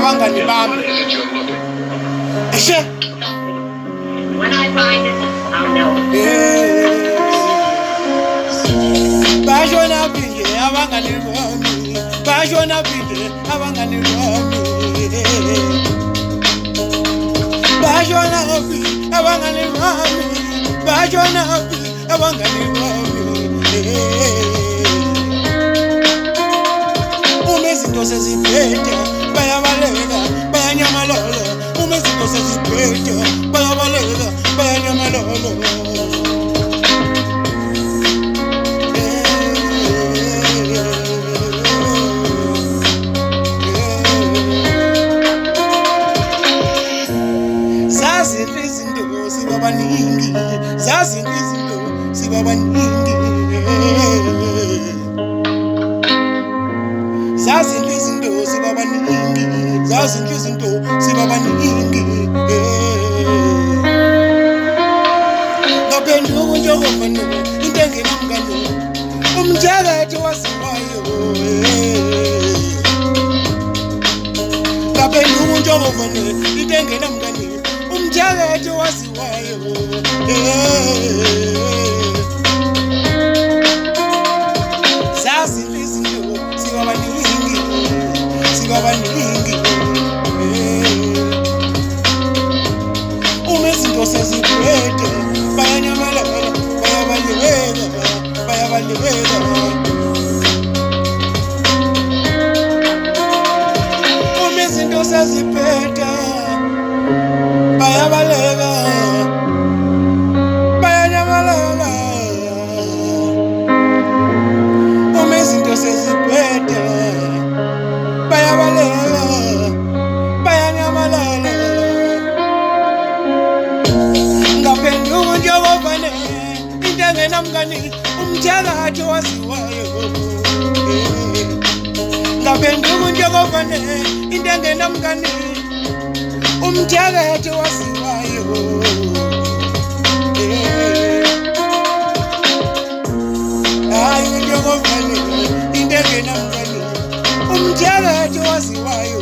abangani bami. When I find it, I'll know. Bashona pinde abangani bami. Bashona pinde abangani bami. Bashona pinde abangani bami. Bashona pinde abangani bami. Umezinto seziphethe bayabaleka bayanyamalala. Umezinto seziphethe bayabaleka bayanyamalala. Zazinto izinto sibabaningi, zazinto izinto sibabaningi. Zazinto izinto sibabaningi, zazinto izinto sibabaningi. Ngaphenduka njengomfana into engenamngani, umtshakathi wasiwayo. Ngaphenduka njengomfana into engenamngani, umtshakathi wasiwayo. Zazinto izinto sibabaningi, sibabaningi. Umezinto seziphethe bayanyamalala bayabaleka bayabaleka. Umezinto seziphethe bayabaleka bayanyamalala. Umezinto seziphethe bayabaleka bayanyamalala. Ngaphenduka njengomfana into engenamngani, umtshakathi wasiwayo. Ngaphenduka njengomfana into engenamngani, umtshakathi wasiwayo. Hayi njengomfana into engenamngani, umtshakathi wasiwayo.